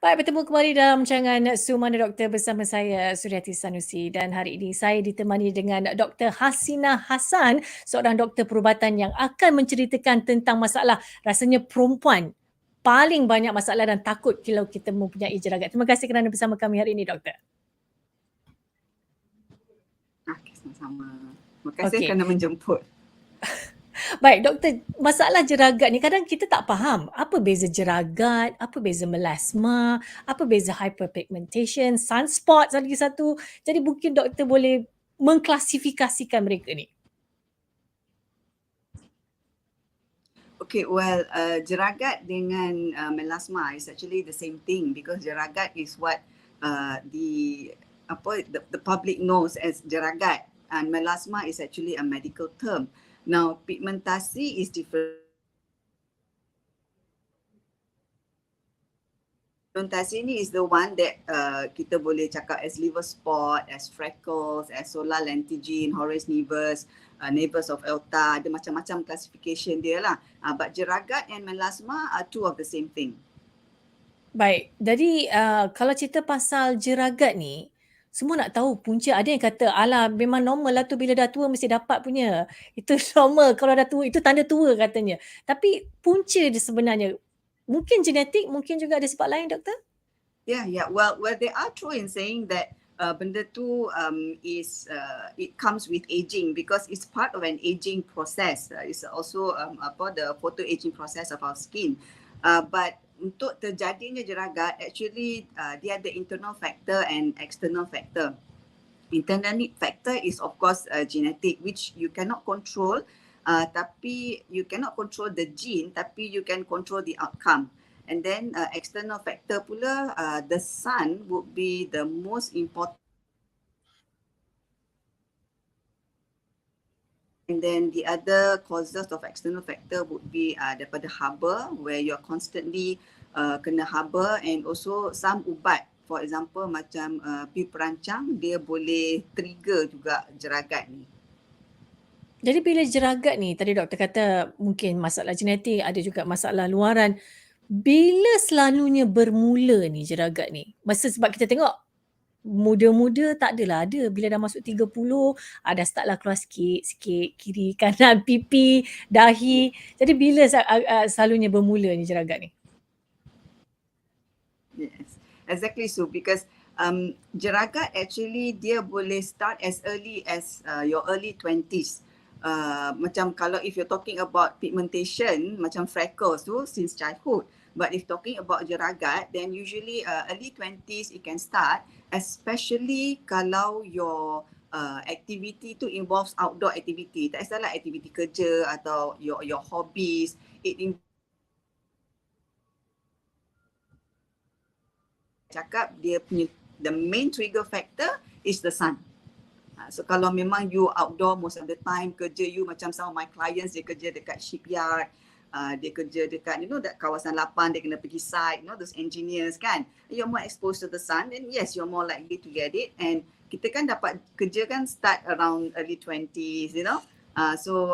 Baik, bertemu kembali dalam rancangan Sumana Doktor bersama saya Suryati Sanusi, dan hari ini saya ditemani dengan Dr. Hasina Hassan, seorang doktor perubatan yang akan menceritakan tentang masalah rasanya perempuan paling banyak masalah dan takut kalau kita mempunyai jeragat. Terima kasih kerana bersama kami hari ini, Doktor. Okey, sama-sama. Terima kasih Okey. kerana menjemput. Baik, Doktor, masalah jeragat ni kadang kita tak faham apa beza jeragat, apa beza melasma, apa beza hyperpigmentation, sunspots lagi satu. Jadi mungkin Doktor boleh mengklasifikasikan mereka ni. Okay, well, jeragat dengan melasma is actually the same thing because jeragat is what the public knows as jeragat, and melasma is actually a medical term. Now, pigmentasi is different. Pigmentasi ni is the one that kita boleh cakap as liver spot, as freckles, as solar lentigine, Horace nevus, nevus of Elta. Ada macam-macam classification dia lah. But jeragat and melasma are two of the same thing. Baik, jadi kalau cerita pasal jeragat ni, semua nak tahu punca. Ada yang kata, alah memang normal lah tu, bila dah tua mesti dapat punya. Itu normal, kalau dah tua, itu tanda tua katanya. Tapi punca dia sebenarnya, mungkin genetik, mungkin juga ada sebab lain, Doktor? Yeah. Well, they are true in saying that benda tu it comes with aging because it's part of an aging process. It's also the photo aging process of our skin. But untuk terjadinya jeragat, actually dia ada internal factor and external factor. Internal factor is of course genetic, which you cannot control. Tapi you cannot control the gene, tapi you can control the outcome. And then external factor pula, the sun would be the most important. And then the other causes of external factor would be daripada haba, where you're constantly kena haba, and also some ubat. For example, macam pil perancang, dia boleh trigger juga jeragat ni. Jadi bila jeragat ni, tadi doktor kata mungkin masalah genetik, ada juga masalah luaran. Bila selalunya bermula ni jeragat ni? Sebab kita tengok muda-muda tak adalah ada. Bila dah masuk 30, dah startlah keluar sikit kiri kanan pipi, dahi. Jadi bila selalunya bermula ni jeragat ni? Yes, exactly so, because jeragat actually dia boleh start as early as your early 20s. Macam kalau if you're talking about pigmentation, macam freckles tu since childhood. But if talking about jeragat, then usually early 20s it can start, especially kalau your activity tu involves outdoor activity. Tak kisahlah aktiviti kerja atau your hobbies. Cakap dia punya the main trigger factor is the sun. So kalau memang you outdoor most of the time, kerja you macam some of my clients, dia kerja dekat shipyard, dia kerja dekat that kawasan lapan, dia kena pergi site, those engineers kan, you're more exposed to the sun, then yes, you're more likely to get it. And kita kan dapat kerja kan start around early 20s, so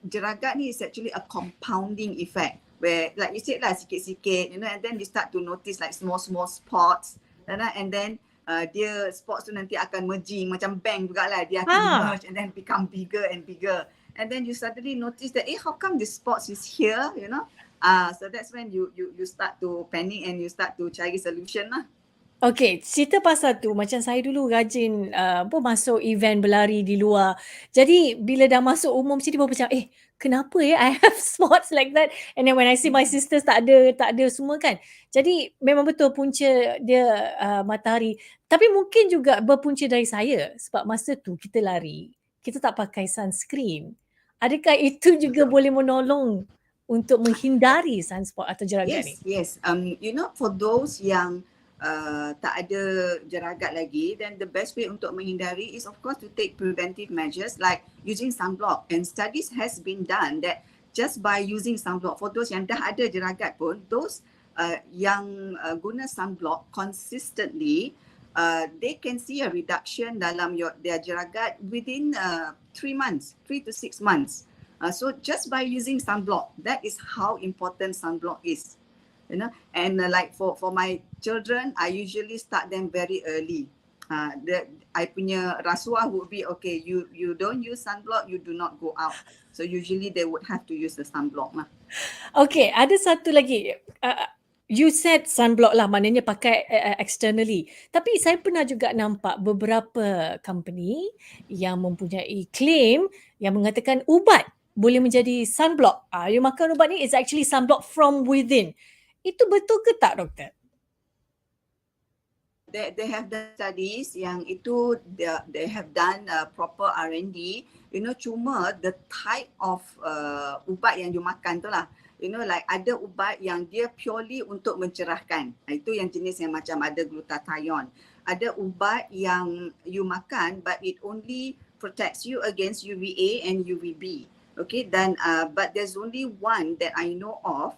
jeragat ni is actually a compounding effect where like you said lah, sikit-sikit, and then you start to notice like small spots, and then dia spots tu nanti akan merging macam bank jugalah, dia akan merge and then become bigger and bigger. And then you suddenly notice that, how come this spots is here, so that's when you start to panic and you start to cari solution lah. Okay, cerita pasal tu, macam saya dulu rajin masuk event berlari di luar. Jadi bila dah masuk umur macam ni, baru macam, kenapa I have spots like that? And then when I see my sisters tak ada semua kan. Jadi memang betul punca dia matahari. Tapi mungkin juga berpunca dari saya sebab masa tu kita lari, kita tak pakai sunscreen. Adakah itu juga boleh menolong untuk menghindari sunspot atau jeragat ni? Yes. For those yang tak ada jeragat lagi, then the best way untuk menghindari is of course to take preventive measures like using sunblock. And studies has been done that just by using sunblock, for those yang dah ada jeragat pun, those yang guna sunblock consistently, they can see a reduction dalam their jeragat within 3 to 6 months. So just by using sunblock, that is how important sunblock is. And like for my children, I usually start them very early. I punya rasuah would be, okay, you don't use sunblock, you do not go out. So usually they would have to use the sunblock lah. Okay, ada satu lagi. You said sunblock lah, maknanya pakai externally. Tapi saya pernah juga nampak beberapa company yang mempunyai claim yang mengatakan ubat boleh menjadi sunblock. You makan ubat ni is actually sunblock from within. Itu betul ke tak, doktor? They have done studies yang itu they have done proper R&D. Cuma the type of ubat yang you makan tu lah. Like ada ubat yang dia purely untuk mencerahkan. Itu yang jenis yang macam ada glutathione. Ada ubat yang you makan but it only protects you against UVA and UVB. Okay, dan but there's only one that I know of,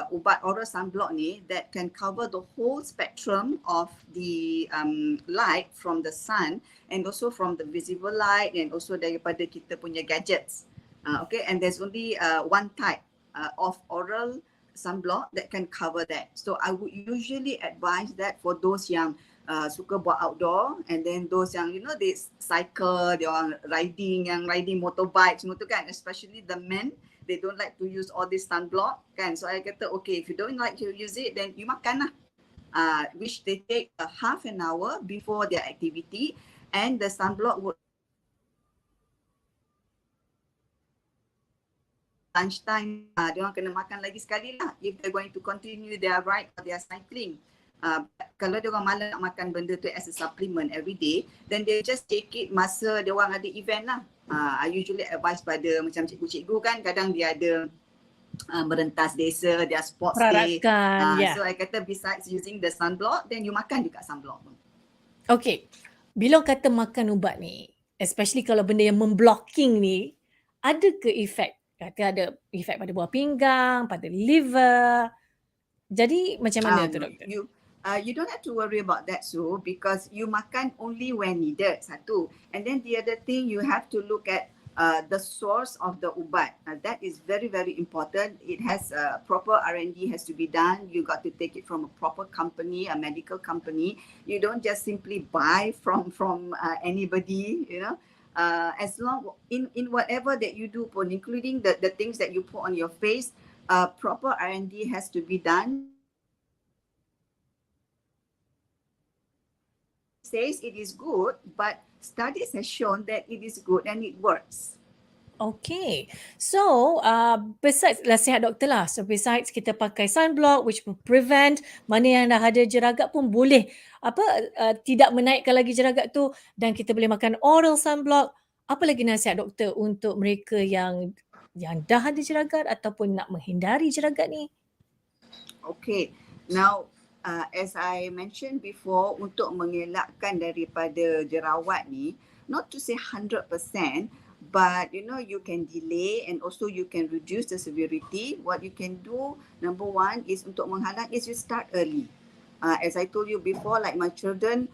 ubat oral sunblock ni that can cover the whole spectrum of the light from the sun and also from the visible light and also daripada kita punya gadgets. Okay, and there's only one type of oral sunblock that can cover that. So I would usually advise that for those yang suka buat outdoor, and then those yang they cycle, they are riding motorbike semua tu kan, especially the men, they don't like to use all this sunblock kan. So I kata, okay, if you don't like to use it, then you makan lah. Which they take a half an hour before their activity, and the sunblock would lunchtime, dia orang kena makan lagi sekali lah if they're going to continue their ride or their cycling. Kalau dia orang malas nak makan benda tu as a supplement every day, then they just take it masa dia orang ada event lah. I usually advise pada macam cikgu-cikgu kan, kadang dia ada merentas desa, dia sports day. So I kata besides using the sunblock, then you makan juga sunblock. Okay, bila kata makan ubat ni, especially kalau benda yang memblocking ni, ada ke efek? Kata ada efek pada buah pinggang, pada liver. Jadi macam mana tu, doktor? You don't have to worry about that, Sue, because you makan only when needed, satu. And then the other thing, you have to look at the source of the ubat. That is very, very important. It has proper R&D has to be done. You got to take it from a proper company, a medical company. You don't just simply buy from anybody, as long in whatever that you do, including the things that you put on your face, proper R&D has to be done. Says it is good, but studies have shown that it is good and it works. Okay, so besides nasihat doktor lah, so besides kita pakai sunblock which will prevent, mana yang dah ada jeragat pun boleh tidak menaikkan lagi jeragat tu, dan kita boleh makan oral sunblock. Apa lagi nasihat doktor untuk mereka yang dah ada jeragat ataupun nak menghindari jeragat ni? Okay, now as I mentioned before, untuk mengelakkan daripada jerawat ni, not to say 100%, but you can delay and also you can reduce the severity. What you can do, number one, is untuk menghalang is you start early. As I told you before, like my children,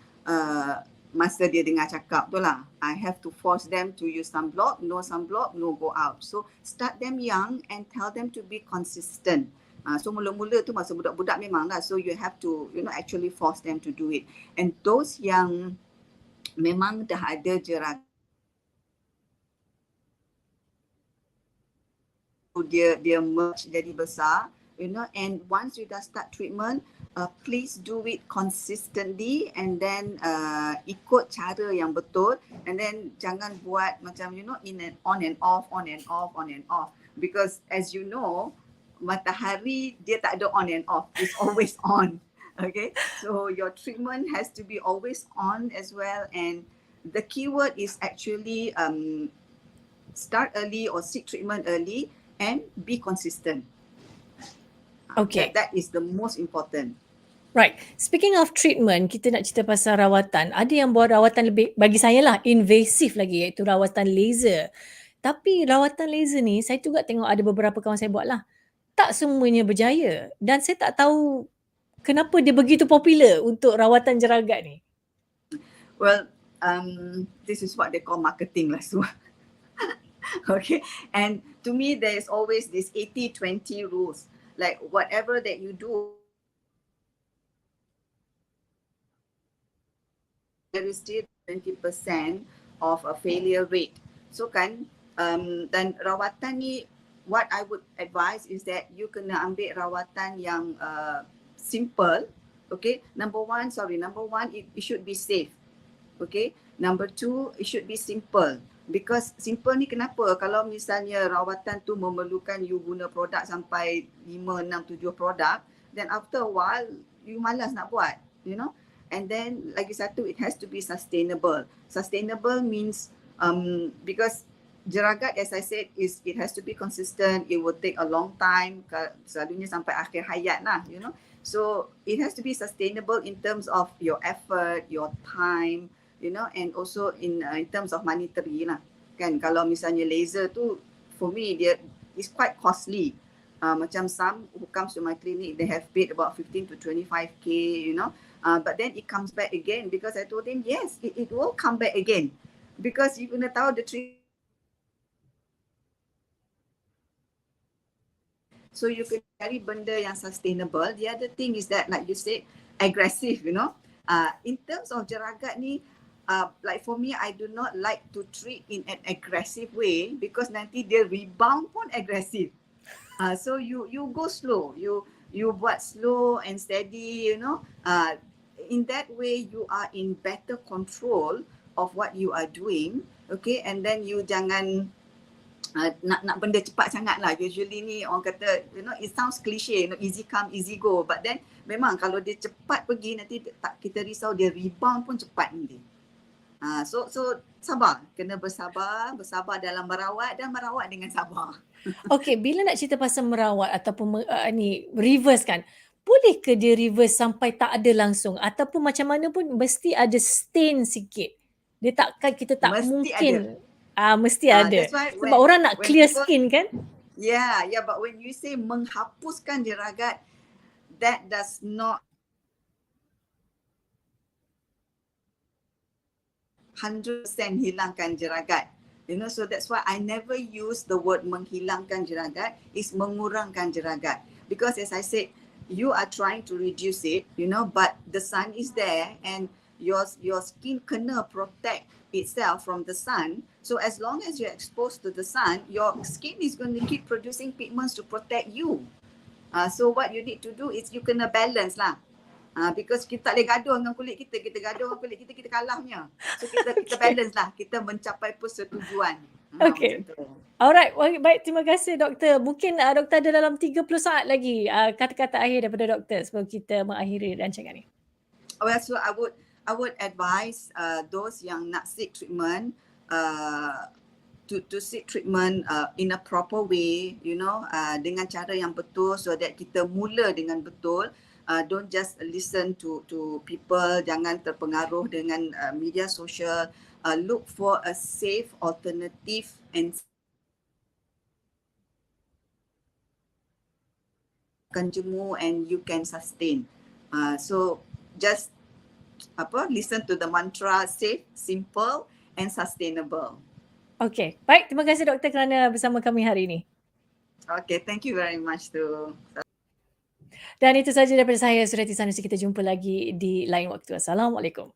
masa dia dengar cakap tu lah, I have to force them to use sunblock, no go out. So start them young and tell them to be consistent. So mula-mula tu masa budak-budak memang lah, so you have to actually force them to do it. And those yang memang dah ada jeragat, dia merge jadi besar, and once you dah start treatment, please do it consistently and then ikut cara yang betul, and then jangan buat macam in and on and off, because as you know, matahari dia tak ada on and off, it's always on. Okay, so your treatment has to be always on as well, and the keyword is actually start early or seek treatment early and be consistent. Okay, that is the most important. Right. Speaking of treatment, kita nak cerita pasal rawatan. Ada yang buat rawatan lebih, bagi saya lah, invasif lagi, iaitu rawatan laser. Tapi rawatan laser ni, saya juga tengok ada beberapa kawan saya buat lah. Tak semuanya berjaya, dan saya tak tahu kenapa dia begitu popular untuk rawatan jeragat ni. Well, this is what they call marketing lah semua. Okay, and to me there is always this 80-20 rules. like whatever that you do, there is still 20% of a failure rate. So kan, dan rawatan ni, what I would advise is that you kena ambil rawatan yang simple. Okay, number one, it should be safe. Okay, number two, it should be simple. Because simple ni kenapa? Kalau misalnya rawatan tu memerlukan you guna produk sampai 5, 6, 7 produk, then after a while, you malas nak buat, you know. And then lagi satu, it has to be sustainable. Sustainable means because Jeragat, as I said, it has to be consistent. It will take a long time, selalunya sampai akhir hayat lah, you know. So it has to be sustainable in terms of your effort, your time, you know, and also in terms of monetary lah. Kan, kalau misalnya laser tu, for me, dia is quite costly. Macam some who comes to my clinic, they have paid about 15 to 25k, you know. But then it comes back again because I told him, yes, it will come back again. Because you kena tahu the trick. So you can cari benda yang sustainable. The other thing is that, like you said, aggressive, you know. In terms of Jeragat ni, like for me, I do not like to treat in an aggressive way because nanti dia rebound pun aggressive. So you go slow. You buat slow and steady, you know. In that way, you are in better control of what you are doing. Okay, and then you jangan nak benda cepat sangat lah. Usually ni orang kata, you know, it sounds cliche, you know, easy come, easy go. But then memang kalau dia cepat pergi, nanti tak kita risau dia rebound pun cepat nanti. So sabar, kena bersabar dalam merawat dan merawat dengan sabar. Okay, bila nak cerita pasal merawat ataupun ni reverse kan, boleh ke dia reverse sampai tak ada langsung ataupun macam mana pun mesti ada stain sikit? Dia takkan kita tak Mesti mungkin mesti ada. ada. That's why Sebab orang nak clear people, skin kan? Yeah, but when you say menghapuskan jeragat, that does not 100% hilangkan jeragat. You know, so that's why I never use the word menghilangkan jeragat, is mengurangkan jeragat. Because as I said, you are trying to reduce it, you know, but the sun is there and your skin kena protect itself from the sun. So as long as you're exposed to the sun, your skin is going to keep producing pigments to protect you. So what you need to do is you kena balance lah. Because kita tak boleh gaduh dengan kulit kita, gaduh dengan kulit kita kalahnya. So kita balance lah, kita mencapai persetujuan. Okay. Alright, baik, terima kasih doktor. Mungkin doktor ada dalam 30 saat lagi kata-kata akhir daripada doktor sebelum kita mengakhiri rancangan ni. Well, so I would advise those yang nak seek treatment to seek treatment in a proper way, you know, dengan cara yang betul so that kita mula dengan betul. Don't just listen to people, jangan terpengaruh dengan media sosial. Look for a safe alternative and can jemu and you can sustain. So just listen to the mantra safe, simple and sustainable. Okay, baik, terima kasih doktor kerana bersama kami hari ini. Okay, thank you very much too. Dan itu sahaja daripada saya, Surati Sanusi. Kita jumpa lagi di lain waktu. Assalamualaikum.